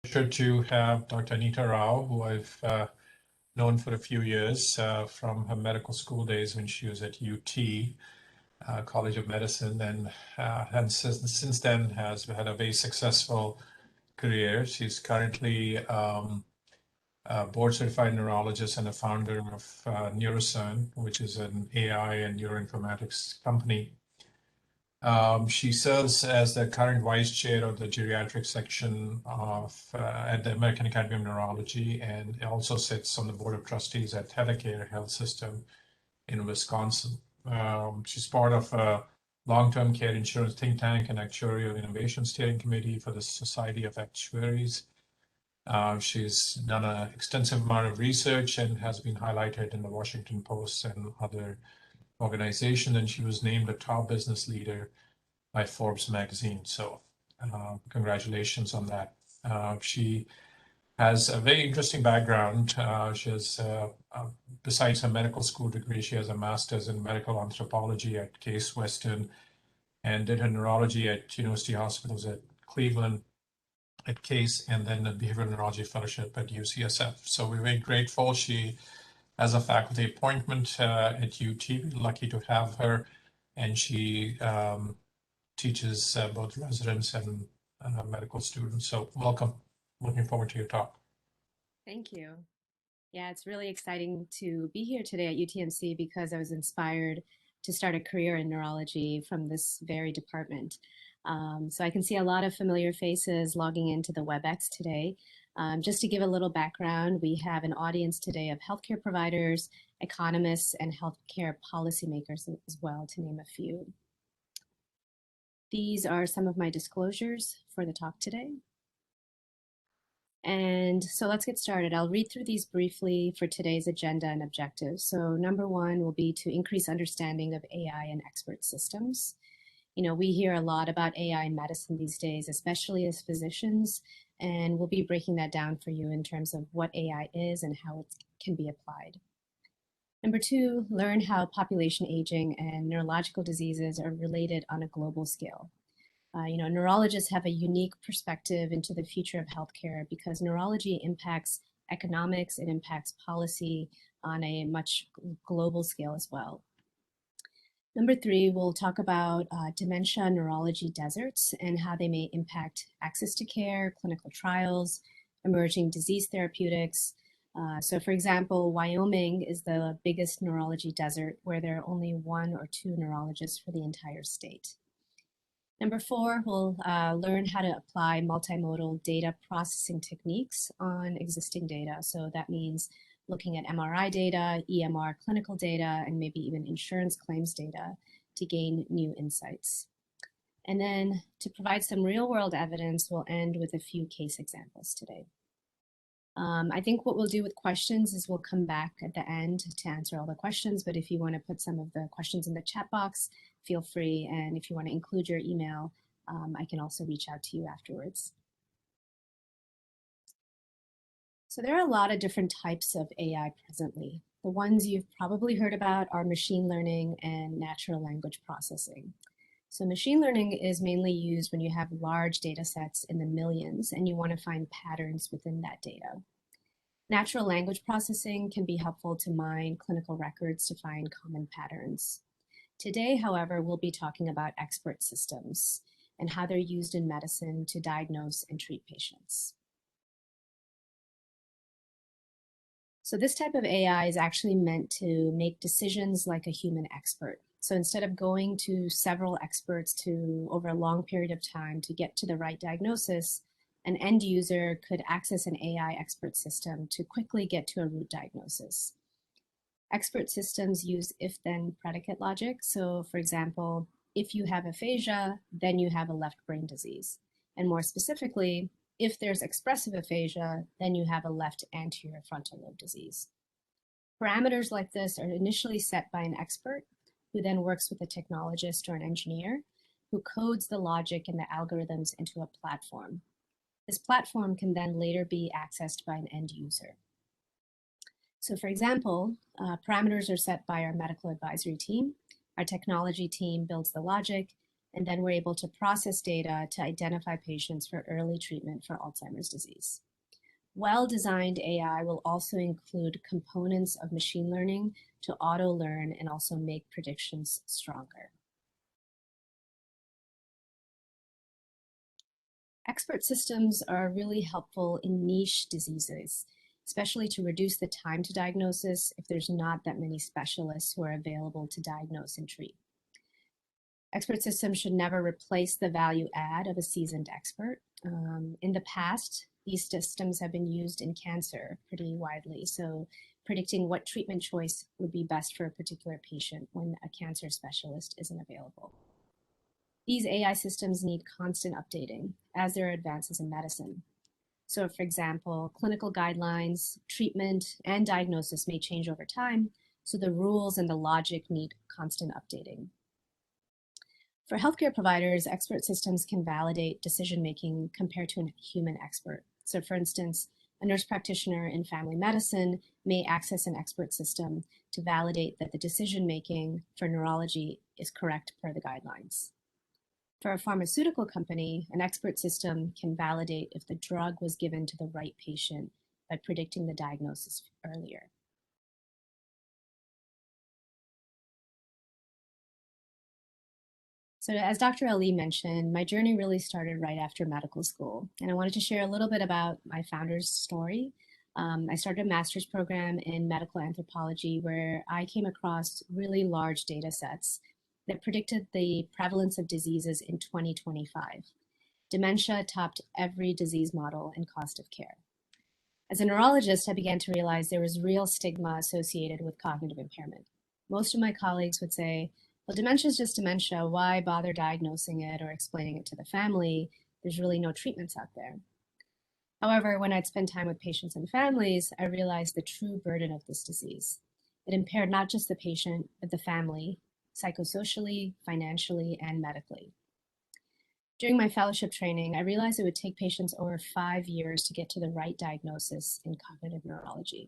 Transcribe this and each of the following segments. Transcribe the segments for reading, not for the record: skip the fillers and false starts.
Pleasure to have Dr. Anitha Rao, who I've known for a few years from her medical school days when she was at UT, College of Medicine, and since then has had a very successful career. She's currently a board certified neurologist and a founder of Neurocern, which is an AI and neuroinformatics company. She serves as the current vice chair of the geriatric section at the American Academy of Neurology, and also sits on the board of trustees at Telecare Health System in Wisconsin. She's part of a long-term care insurance think tank and Actuarial Innovation Steering Committee for the Society of Actuaries. She's done an extensive amount of research and has been highlighted in the Washington Post and other organizations, and she was named a top business leader by Forbes magazine. So congratulations on that. She has a very interesting background. She has, besides her medical school degree, she has a master's in medical anthropology at Case Western and did her neurology at University Hospitals at Cleveland at Case, and then a behavioral neurology fellowship at UCSF. So we're very grateful. She has a faculty appointment at UT. We're lucky to have her, and she teaches both residents and medical students. So welcome. Looking forward to your talk. Thank you. Yeah, it's really exciting to be here today at UTMC because I was inspired to start a career in neurology from this very department. So I can see a lot of familiar faces logging into the WebEx today. Just to give a little background, we have an audience today of healthcare providers, economists, and healthcare policymakers as well, to name a few. These are some of my disclosures for the talk today. And so let's get started. I'll read through these briefly for today's agenda and objectives. So number one will be to increase understanding of AI and expert systems. You know, we hear a lot about AI in medicine these days, especially as physicians, and we'll be breaking that down for you in terms of what AI is and how it can be applied. Number two, learn how population aging and neurological diseases are related on a global scale. Neurologists have a unique perspective into the future of healthcare because neurology impacts economics, it impacts policy on a much global scale as well. Number three, we'll talk about dementia neurology deserts and how they may impact access to care, clinical trials, emerging disease therapeutics. So for example, Wyoming is the biggest neurology desert where there are only 1 or 2 neurologists for the entire state. Number four, we'll learn how to apply multimodal data processing techniques on existing data. So that means looking at MRI data, EMR clinical data, and maybe even insurance claims data to gain new insights. And then to provide some real world evidence, we'll end with a few case examples today. I think what we'll do with questions is we'll come back at the end to answer all the questions, but if you want to put some of the questions in the chat box, feel free. And if you want to include your email, I can also reach out to you afterwards. So there are a lot of different types of AI presently. The ones you've probably heard about are machine learning and natural language processing. So machine learning is mainly used when you have large data sets in the millions and you want to find patterns within that data. Natural language processing can be helpful to mine clinical records to find common patterns. Today, however, we'll be talking about expert systems and how they're used in medicine to diagnose and treat patients. So this type of AI is actually meant to make decisions like a human expert. So instead of going to several experts over a long period of time to get to the right diagnosis, an end user could access an AI expert system to quickly get to a root diagnosis. Expert systems use if-then predicate logic. So for example, if you have aphasia, then you have a left brain disease. And more specifically, if there's expressive aphasia, then you have a left anterior frontal lobe disease. Parameters like this are initially set by an expert who then works with a technologist or an engineer who codes the logic and the algorithms into a platform. This platform can then later be accessed by an end user. So for example, parameters are set by our medical advisory team. Our technology team builds the logic, and then we're able to process data to identify patients for early treatment for Alzheimer's disease. Well-designed AI will also include components of machine learning to auto-learn and also make predictions stronger. Expert systems are really helpful in niche diseases, especially to reduce the time to diagnosis if there's not that many specialists who are available to diagnose and treat. Expert systems should never replace the value add of a seasoned expert. In the past, these systems have been used in cancer pretty widely, so predicting what treatment choice would be best for a particular patient when a cancer specialist isn't available. These AI systems need constant updating as there are advances in medicine. So for example, clinical guidelines, treatment, and diagnosis may change over time, so the rules and the logic need constant updating. For healthcare providers, expert systems can validate decision-making compared to a human expert. So for instance, a nurse practitioner in family medicine may access an expert system to validate that the decision-making for neurology is correct per the guidelines. For a pharmaceutical company, an expert system can validate if the drug was given to the right patient by predicting the diagnosis earlier. So as Dr. Ali mentioned, my journey really started right after medical school, and I wanted to share a little bit about my founder's story. I started a master's program in medical anthropology where I came across really large data sets that predicted the prevalence of diseases in 2025. Dementia topped every disease model and cost of care. As a neurologist, I began to realize there was real stigma associated with cognitive impairment. Most of my colleagues would say, well, dementia is just dementia. Why bother diagnosing it or explaining it to the family? There's really no treatments out there. However, when I'd spend time with patients and families, I realized the true burden of this disease. It impaired not just the patient, but the family, psychosocially, financially, and medically. During my fellowship training, I realized it would take patients over 5 years to get to the right diagnosis in cognitive neurology.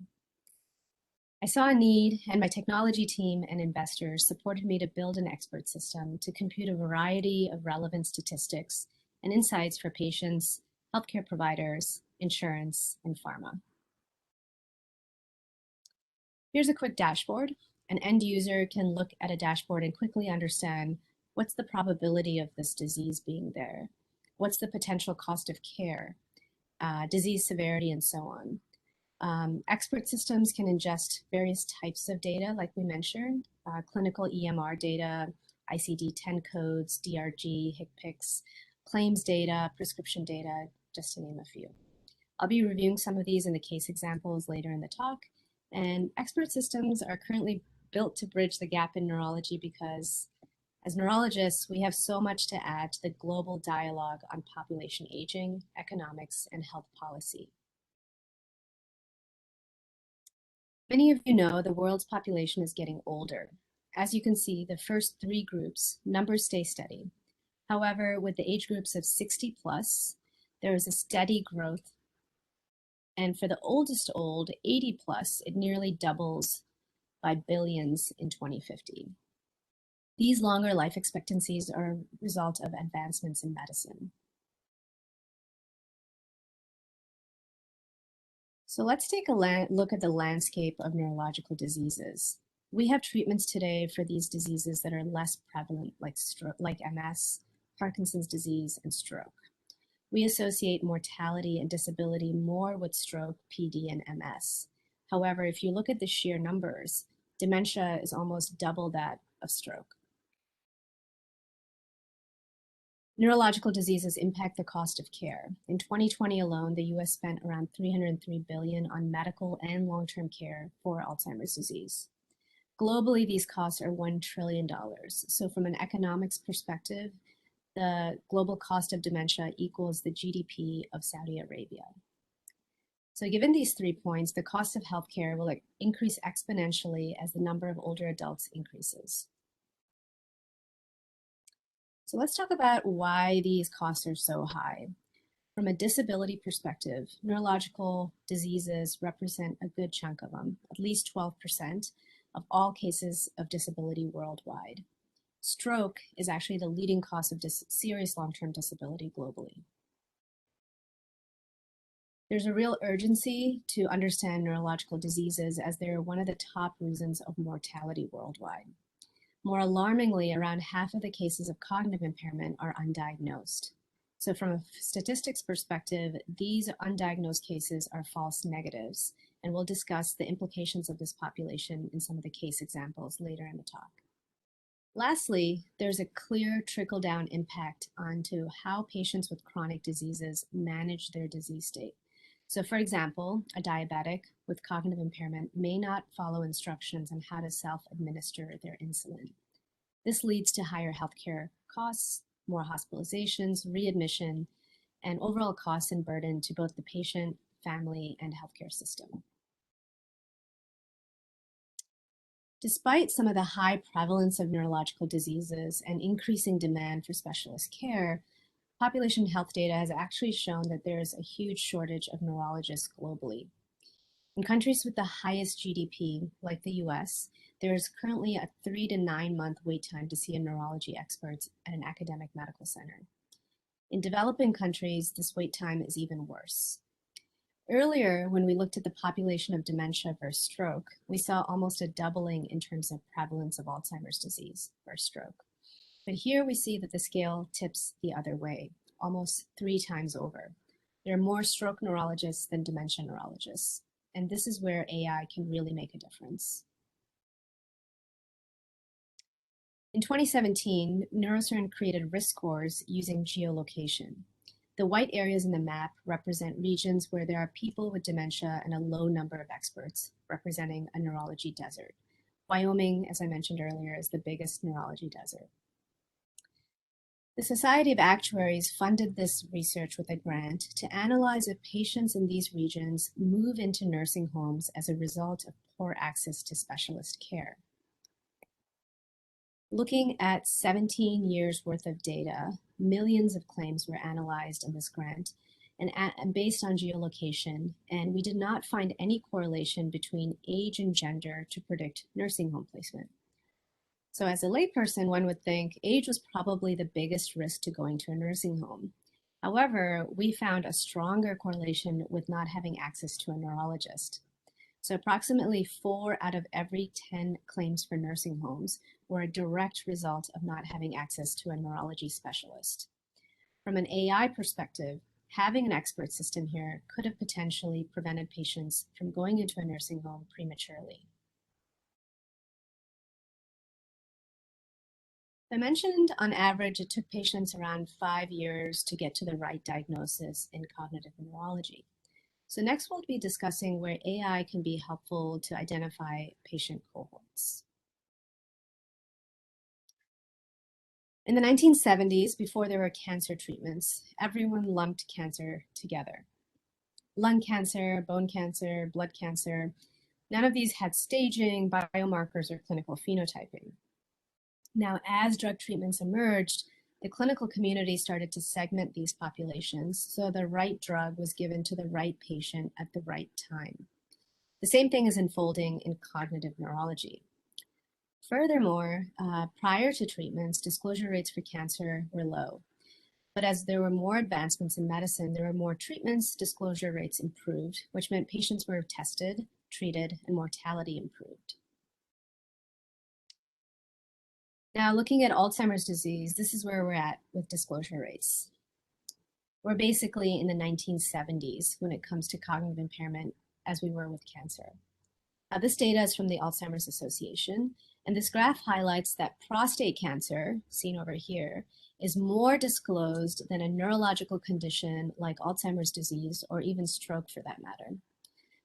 I saw a need, and my technology team and investors supported me to build an expert system to compute a variety of relevant statistics and insights for patients, healthcare providers, insurance, and pharma. Here's a quick dashboard. An end user can look at a dashboard and quickly understand what's the probability of this disease being there, what's the potential cost of care, disease severity, and so on. Expert systems can ingest various types of data, like we mentioned, clinical EMR data, ICD-10 codes, DRG, HCPCS, claims data, prescription data, just to name a few. I'll be reviewing some of these in the case examples later in the talk, and expert systems are currently built to bridge the gap in neurology because as neurologists, we have so much to add to the global dialogue on population aging, economics, and health policy. Many of you know the world's population is getting older. As you can see, the first 3 groups, numbers stay steady. However, with the age groups of 60 plus, there is a steady growth. And for the oldest old, 80 plus, it nearly doubles by billions in 2050. These longer life expectancies are a result of advancements in medicine. So let's take a look at the landscape of neurological diseases. We have treatments today for these diseases that are less prevalent, like MS, Parkinson's disease, and stroke. We associate mortality and disability more with stroke, PD, and MS. However, if you look at the sheer numbers, dementia is almost double that of stroke. Neurological diseases impact the cost of care. In 2020 alone, the US spent around $303 billion on medical and long-term care for Alzheimer's disease. Globally, these costs are $1 trillion. So from an economics perspective, the global cost of dementia equals the GDP of Saudi Arabia. So given these 3 points, the cost of healthcare will increase exponentially as the number of older adults increases. So let's talk about why these costs are so high. From a disability perspective, neurological diseases represent a good chunk of them, at least 12% of all cases of disability worldwide. Stroke is actually the leading cause of serious long-term disability globally. There's a real urgency to understand neurological diseases as they're one of the top reasons of mortality worldwide. More alarmingly, around half of the cases of cognitive impairment are undiagnosed. So from a statistics perspective, these undiagnosed cases are false negatives, and we'll discuss the implications of this population in some of the case examples later in the talk. Lastly, there's a clear trickle-down impact onto how patients with chronic diseases manage their disease state. So for example, a diabetic with cognitive impairment may not follow instructions on how to self-administer their insulin. This leads to higher healthcare costs, more hospitalizations, readmission, and overall costs and burden to both the patient, family, and healthcare system. Despite some of the high prevalence of neurological diseases and increasing demand for specialist care, population health data has actually shown that there is a huge shortage of neurologists globally. In countries with the highest GDP, like the US, there is currently a 3 to 9 month wait time to see a neurology expert at an academic medical center. In developing countries, this wait time is even worse. Earlier, when we looked at the population of dementia versus stroke, we saw almost a doubling in terms of prevalence of Alzheimer's disease versus stroke. But here we see that the scale tips the other way, almost 3 times over. There are more stroke neurologists than dementia neurologists, and this is where AI can really make a difference. In 2017, Neurocern created risk scores using geolocation. The white areas in the map represent regions where there are people with dementia and a low number of experts, representing a neurology desert. Wyoming, as I mentioned earlier, is the biggest neurology desert. The Society of Actuaries funded this research with a grant to analyze if patients in these regions move into nursing homes as a result of poor access to specialist care. Looking at 17 years worth of data, millions of claims were analyzed in this grant and based on geolocation, and we did not find any correlation between age and gender to predict nursing home placement. So as a layperson, one would think age was probably the biggest risk to going to a nursing home. However, we found a stronger correlation with not having access to a neurologist. So approximately 4 out of every 10 claims for nursing homes were a direct result of not having access to a neurology specialist. From an AI perspective, having an expert system here could have potentially prevented patients from going into a nursing home prematurely. I mentioned on average it took patients around 5 years to get to the right diagnosis in cognitive neurology. So next we'll be discussing where AI can be helpful to identify patient cohorts. In the 1970s, before there were cancer treatments, everyone lumped cancer together. Lung cancer, bone cancer, blood cancer, none of these had staging, biomarkers, or clinical phenotyping. Now, as drug treatments emerged, the clinical community started to segment these populations so the right drug was given to the right patient at the right time. The same thing is unfolding in cognitive neurology. Furthermore, prior to treatments, disclosure rates for cancer were low. But as there were more advancements in medicine, there were more treatments, disclosure rates improved, which meant patients were tested, treated, and mortality improved. Now, looking at Alzheimer's disease, this is where we're at with disclosure rates. We're basically in the 1970s when it comes to cognitive impairment as we were with cancer. This data is from the Alzheimer's Association, and this graph highlights that prostate cancer, seen over here, is more disclosed than a neurological condition like Alzheimer's disease or even stroke for that matter.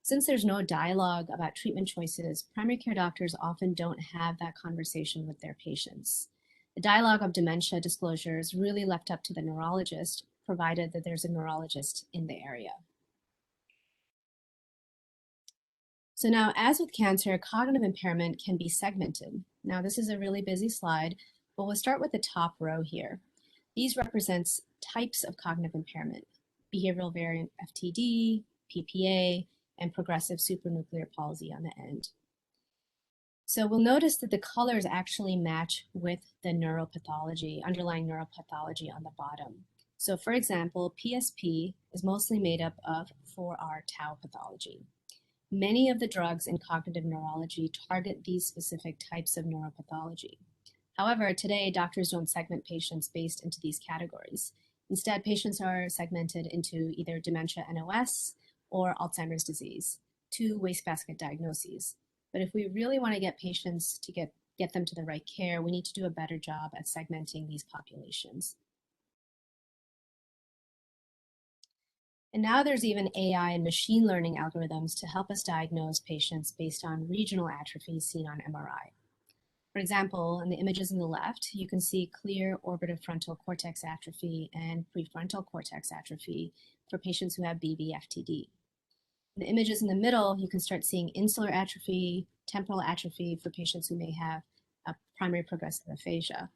Since there's no dialogue about treatment choices, primary care doctors often don't have that conversation with their patients. The dialogue of dementia disclosure is really left up to the neurologist, provided that there's a neurologist in the area. So now, as with cancer, cognitive impairment can be segmented. Now, this is a really busy slide, but we'll start with the top row here. These represent types of cognitive impairment: behavioral variant FTD, PPA, and progressive supranuclear palsy on the end. So we'll notice that the colors actually match with the neuropathology, underlying neuropathology on the bottom. So for example, PSP is mostly made up of 4R tau pathology. Many of the drugs in cognitive neurology target these specific types of neuropathology. However, today, doctors don't segment patients based into these categories. Instead, patients are segmented into either dementia NOS or Alzheimer's disease, two wastebasket diagnoses. But if we really want to get patients to get them to the right care, we need to do a better job at segmenting these populations. And now there's even AI and machine learning algorithms to help us diagnose patients based on regional atrophy seen on MRI. For example, in the images on the left, you can see clear orbitofrontal cortex atrophy and prefrontal cortex atrophy for patients who have BV-FTD. In the images in the middle, you can start seeing insular atrophy, temporal atrophy for patients who may have a primary progressive aphasia.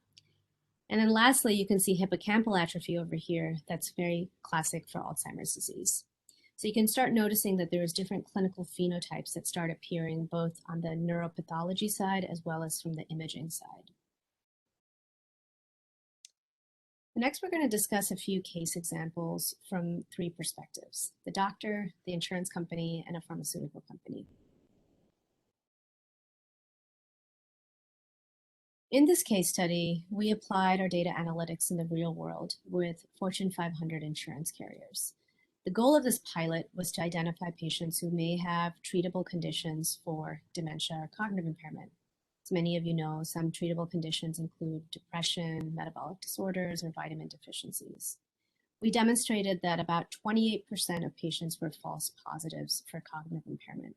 And then lastly, you can see hippocampal atrophy over here. That's very classic for Alzheimer's disease. So you can start noticing that there's different clinical phenotypes that start appearing both on the neuropathology side as well as from the imaging side. Next, we're going to discuss a few case examples from three perspectives: the doctor, the insurance company, and a pharmaceutical company. In this case study, we applied our data analytics in the real world with Fortune 500 insurance carriers. The goal of this pilot was to identify patients who may have treatable conditions for dementia or cognitive impairment. As many of you know, some treatable conditions include depression, metabolic disorders, or vitamin deficiencies. We demonstrated that about 28% of patients were false positives for cognitive impairment.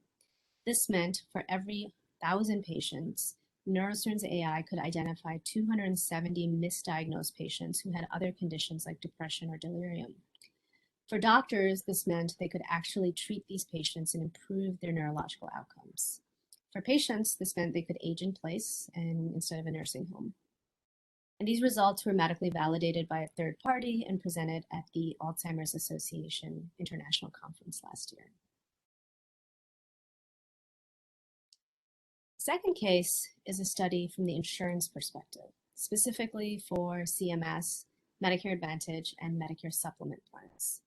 This meant for every 1,000 patients, Neurocern's AI could identify 270 misdiagnosed patients who had other conditions like depression or delirium. For doctors, this meant they could actually treat these patients and improve their neurological outcomes. For patients, this meant they could age in place and instead of a nursing home. And these results were medically validated by a third party and presented at the Alzheimer's Association International Conference last year. Second case is a study from the insurance perspective, specifically for CMS, Medicare Advantage, and Medicare Supplement plans.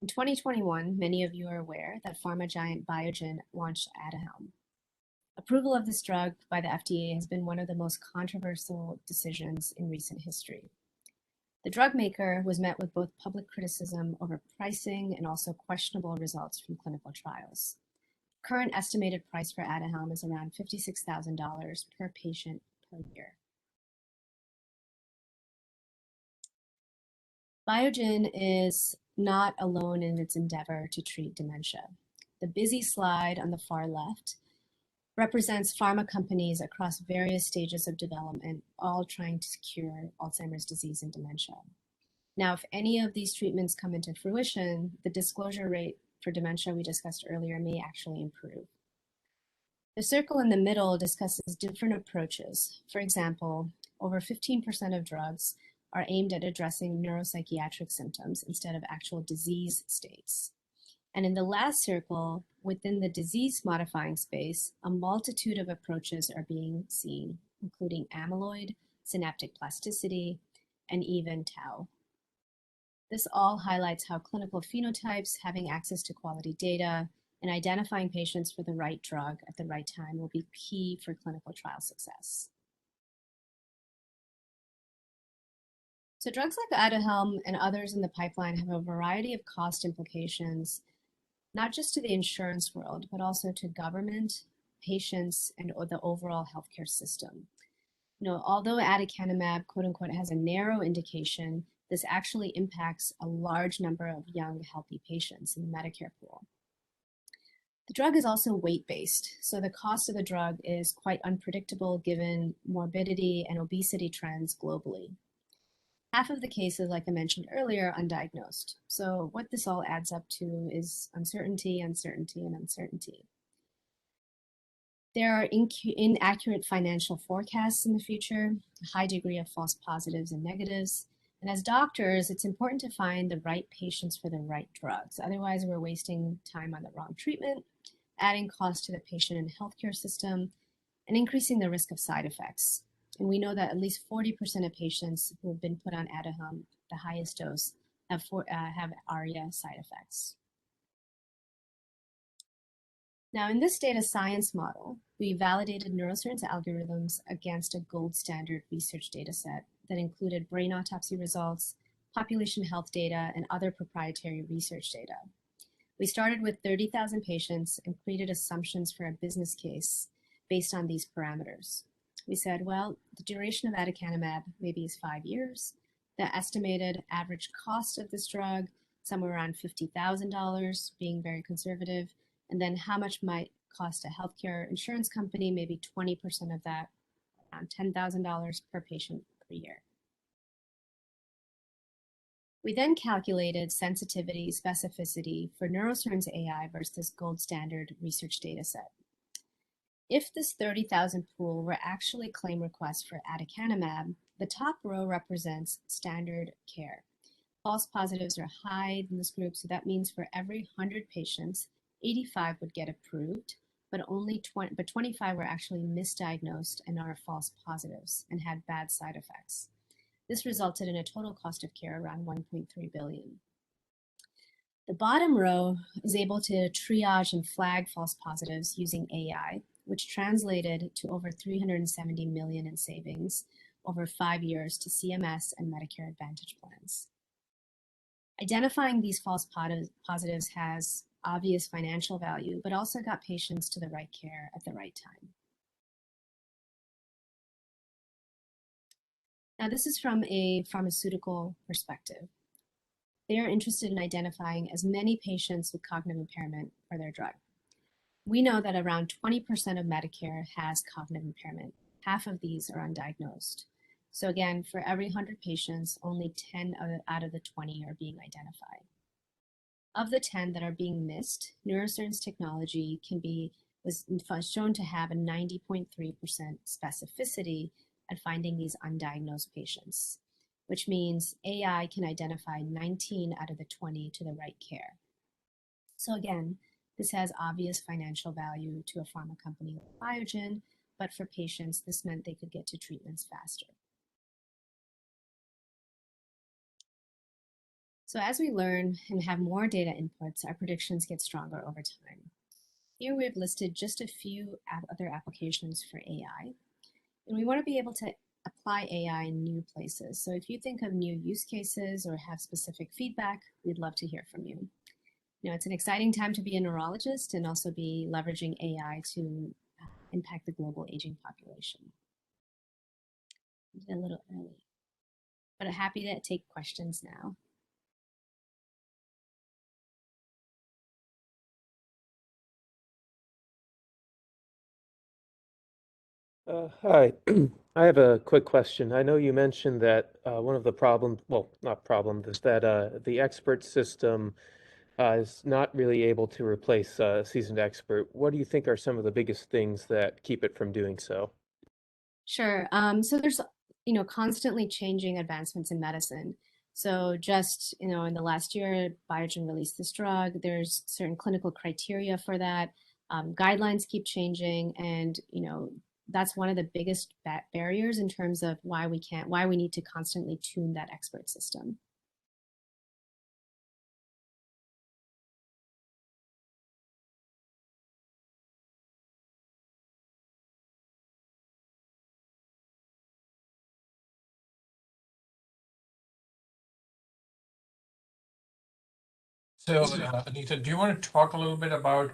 In 2021, many of you are aware that pharma giant Biogen launched Aduhelm. Approval of this drug by the FDA has been one of the most controversial decisions in recent history. The drug maker was met with both public criticism over pricing and also questionable results from clinical trials. Current estimated price for Aduhelm is around $56,000 per patient per year. Biogen is not alone in its endeavor to treat dementia. The busy slide on the far left represents pharma companies across various stages of development, all trying to cure Alzheimer's disease and dementia. Now, if any of these treatments come into fruition, the disclosure rate for dementia we discussed earlier may actually improve. The circle in the middle discusses different approaches. For example, over 15% of drugs are aimed at addressing neuropsychiatric symptoms instead of actual disease states. And in the last circle, within the disease-modifying space, a multitude of approaches are being seen, including amyloid, synaptic plasticity, and even tau. This all highlights how clinical phenotypes, having access to quality data, and identifying patients for the right drug at the right time will be key for clinical trial success. So drugs like Aduhelm and others in the pipeline have a variety of cost implications, not just to the insurance world, but also to government, patients, and the overall healthcare system. Although aducanumab, quote unquote, has a narrow indication, this actually impacts a large number of young, healthy patients in the Medicare pool. The drug is also weight-based, so the cost of the drug is quite unpredictable given morbidity and obesity trends globally. Half of the cases, like I mentioned earlier, are undiagnosed. So what this all adds up to is uncertainty, uncertainty, and uncertainty. There are inaccurate financial forecasts in the future, a high degree of false positives and negatives. And as doctors, it's important to find the right patients for the right drugs. Otherwise, we're wasting time on the wrong treatment, adding cost to the patient and healthcare system, and increasing the risk of side effects. And we know that at least 40% of patients who have been put on Aduhelm, the highest dose, have ARIA side effects. Now, in this data science model, we validated Neurocern's algorithms against a gold standard research dataset that included brain autopsy results, population health data, and other proprietary research data. We started with 30,000 patients and created assumptions for a business case based on these parameters. We said, well, the duration of aducanumab maybe is 5 years. The estimated average cost of this drug, somewhere around $50,000, being very conservative. And then how much might cost a healthcare insurance company, maybe 20% of that, around $10,000 per patient per year. We then calculated sensitivity, specificity for Neurocern's AI versus gold standard research dataset. If this 30,000 pool were actually claim requests for aducanumab, the top row represents standard care. False positives are high in this group, so that means for every 100 patients, 85 would get approved, but 25 were actually misdiagnosed and are false positives and had bad side effects. This resulted in a total cost of care around $1.3 billion. The bottom row is able to triage and flag false positives using AI, which translated to over $370 million in savings over 5 years to CMS and Medicare Advantage plans. Identifying these false positives has obvious financial value, but also got patients to the right care at the right time. Now, this is from a pharmaceutical perspective. They are interested in identifying as many patients with cognitive impairment for their drug. We know that around 20% of Medicare has cognitive impairment. Half of these are undiagnosed. So again, for every 100 patients, only 10 out of the 20 are being identified. Of the 10 that are being missed, Neurocern's technology was shown to have a 90.3% specificity at finding these undiagnosed patients, which means AI can identify 19 out of the 20 to the right care. So again, this has obvious financial value to a pharma company like Biogen, but for patients, this meant they could get to treatments faster. So as we learn and have more data inputs, our predictions get stronger over time. Here we've listed just a few other applications for AI, and we want to be able to apply AI in new places. So if you think of new use cases or have specific feedback, we'd love to hear from you. You know, it's an exciting time to be a neurologist and also be leveraging AI to impact the global aging population. A little early, but I'm happy to take questions now. Hi, I have a quick question. I know you mentioned that one of the problems, well, not problems, is that the expert system is not really able to replace a seasoned expert. What do you think are some of the biggest things that keep it from doing so? Sure. So there's, constantly changing advancements in medicine. So just, in the last year, Biogen released this drug. There's certain clinical criteria for that. Guidelines keep changing, and, that's one of the biggest barriers in terms of why we need to constantly tune that expert system. So, Anitha, do you want to talk a little bit about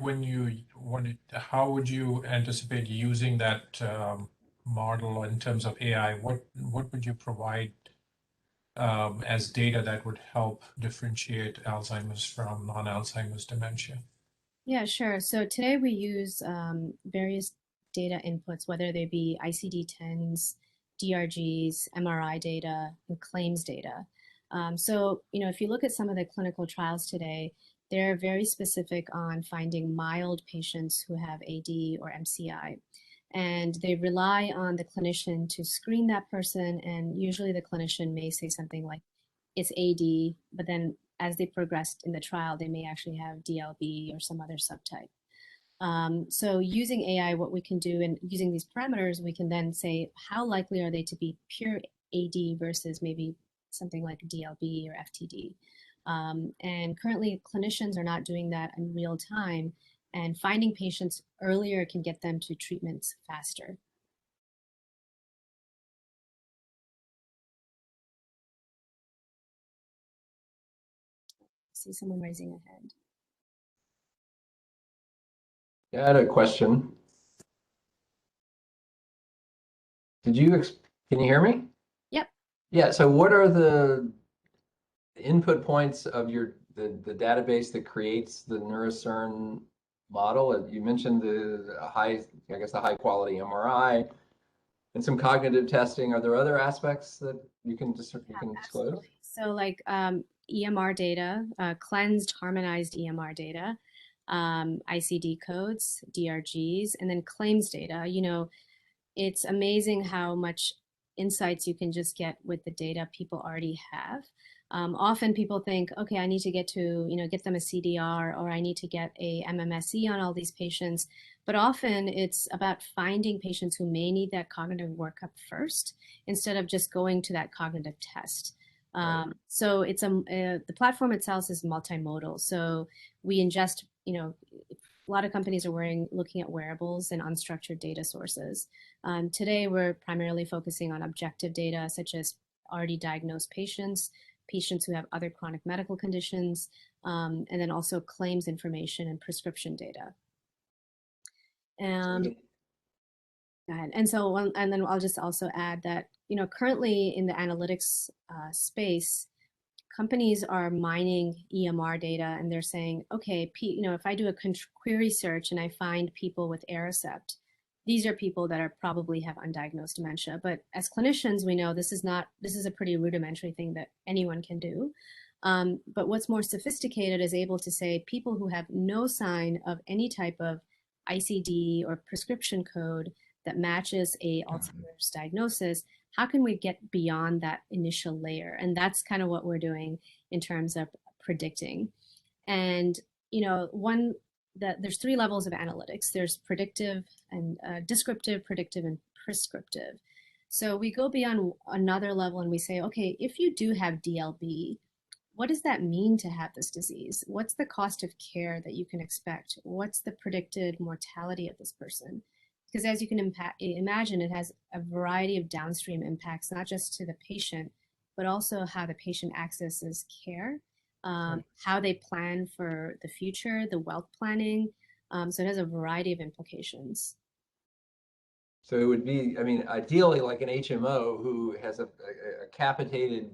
how would you anticipate using that model in terms of AI? What would you provide as data that would help differentiate Alzheimer's from non-Alzheimer's dementia? Yeah, sure. So today we use various data inputs, whether they be ICD-10s, DRGs, MRI data, and claims data. So, if you look at some of the clinical trials today, they're very specific on finding mild patients who have AD or MCI. And they rely on the clinician to screen that person. And usually the clinician may say something like, it's AD, but then as they progressed in the trial, they may actually have DLB or some other subtype. So using AI, what we can do, and using these parameters, we can then say how likely are they to be pure AD versus maybe something like DLB or FTD. And currently, clinicians are not doing that in real time, and finding patients earlier can get them to treatments faster. I see someone raising a hand. Yeah, I had a question. Can you hear me? Yep. Yeah, so what are the input points of the database that creates the Neurocern model? You mentioned the high quality MRI and some cognitive testing. Are there other aspects that you can disclose? Absolutely. So like EMR data, cleansed, harmonized EMR data, ICD codes, DRGs, and then claims data. You know, it's amazing how much insights you can just get with the data people already have. Often people think, okay, I need to get them a CDR, or I need to get a MMSE on all these patients. But often it's about finding patients who may need that cognitive workup first, instead of just going to that cognitive test. So it's the platform itself is multimodal. So we ingest, a lot of companies are looking at wearables and unstructured data sources. Today, we're primarily focusing on objective data, such as already diagnosed patients who have other chronic medical conditions, and then also claims information and prescription data. Go ahead. And then I'll just also add that, currently in the analytics space, companies are mining EMR data, and they're saying, okay, if I do a query search and I find people with Aricept, these are people that probably have undiagnosed dementia. But as clinicians, we know this is a pretty rudimentary thing that anyone can do. But what's more sophisticated is able to say people who have no sign of any type of ICD or prescription code that matches a Alzheimer's diagnosis, how can we get beyond that initial layer? And that's kind of what we're doing in terms of predicting. And, there's 3 levels of analytics. There's predictive and descriptive, predictive, and prescriptive. So we go beyond another level and we say, okay, if you do have DLB, what does that mean to have this disease? What's the cost of care that you can expect? What's the predicted mortality of this person? Because as you can imagine, it has a variety of downstream impacts, not just to the patient, but also how the patient accesses care, how they plan for the future, the wealth planning. So it has a variety of implications. So it would be, ideally like an HMO who has a capitated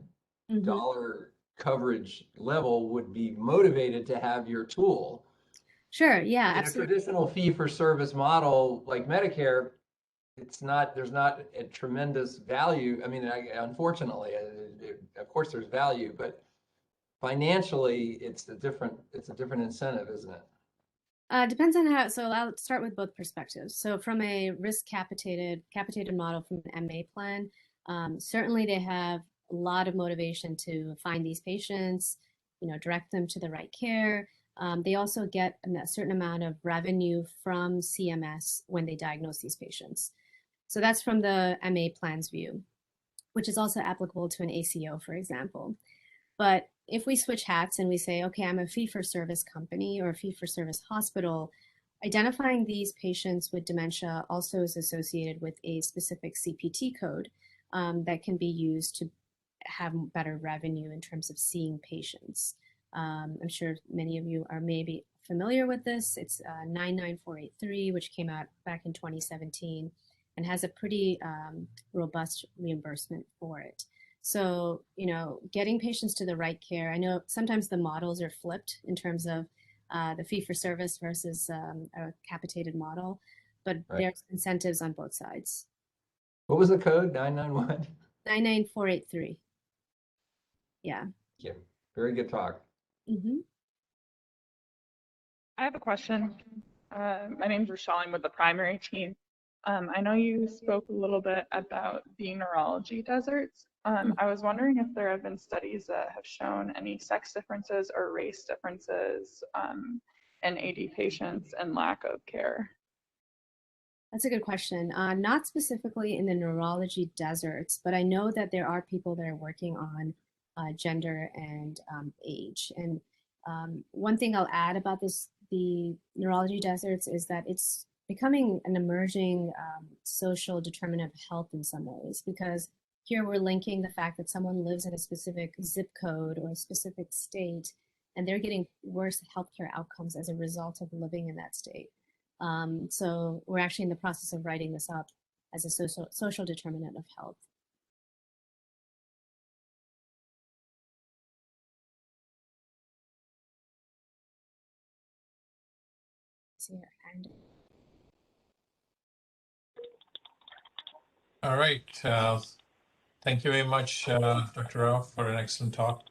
dollar coverage level would be motivated to have your tool. Sure, yeah, In absolutely. a traditional fee-for-service model like Medicare, there's not a tremendous value. Unfortunately, of course there's value, but financially it's a different incentive, isn't it? Depends on how. So I'll start with both perspectives. So from a risk capitated model from an MA plan, certainly they have a lot of motivation to find these patients, direct them to the right care. They also get a certain amount of revenue from CMS when they diagnose these patients. So that's from the MA plan's view, which is also applicable to an ACO, for example. But if we switch hats and we say, okay, I'm a fee-for-service company or a fee-for-service hospital, identifying these patients with dementia also is associated with a specific CPT code that can be used to have better revenue in terms of seeing patients. I'm sure many of you are maybe familiar with this. It's 99483, which came out back in 2017 and has a pretty robust reimbursement for it. So, getting patients to the right care. I know sometimes the models are flipped in terms of the fee-for-service versus a capitated model, but there's incentives on both sides. What was the code? 991? 99483. Yeah. Yeah, very good talk. Mm-hmm. I have a question. My name's Rochelle. I'm with the primary team. I know you spoke a little bit about the neurology deserts. I was wondering if there have been studies that have shown any sex differences or race differences in AD patients and lack of care? That's a good question. Not specifically in the neurology deserts, but I know that there are people that are working on gender and age. And one thing I'll add about the neurology deserts is that it's becoming an emerging social determinant of health in some ways, because here we're linking the fact that someone lives in a specific zip code or a specific state, and they're getting worse healthcare outcomes as a result of living in that state. So we're actually in the process of writing this up as a social determinant of health. See your hand. All right. Thank you very much, Dr. Rao, for an excellent talk.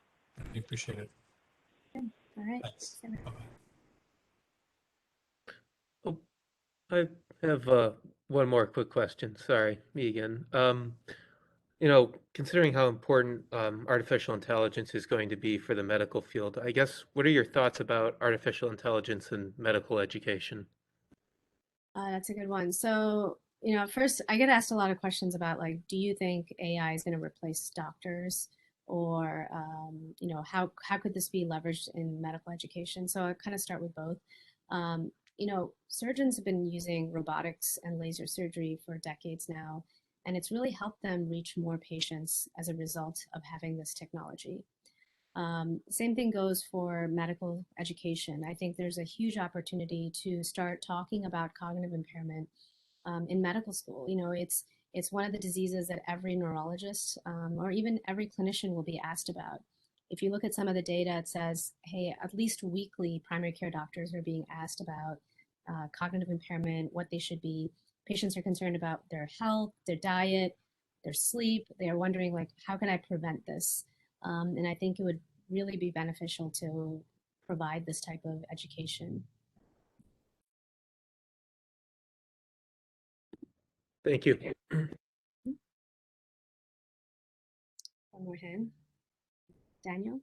Really appreciate it. Good. All right. Thanks. Bye-bye. Oh, I have one more quick question. Sorry, me again. You know, considering how important artificial intelligence is going to be for the medical field, I guess, what are your thoughts about artificial intelligence in medical education? That's a good one. So, first I get asked a lot of questions about like, do you think AI is going to replace doctors, or how could this be leveraged in medical education? So I kind of start with both. Surgeons have been using robotics and laser surgery for decades now, and it's really helped them reach more patients as a result of having this technology. Same thing goes for medical education. I think there's a huge opportunity to start talking about cognitive impairment in medical school. It's one of the diseases that every neurologist or even every clinician will be asked about. If you look at some of the data, it says, hey, at least weekly primary care doctors are being asked about cognitive impairment, what they should be. Patients are concerned about their health, their diet, their sleep. They are wondering, like, how can I prevent this? And I think it would really be beneficial to provide this type of education. Thank you. One more hand. Daniel?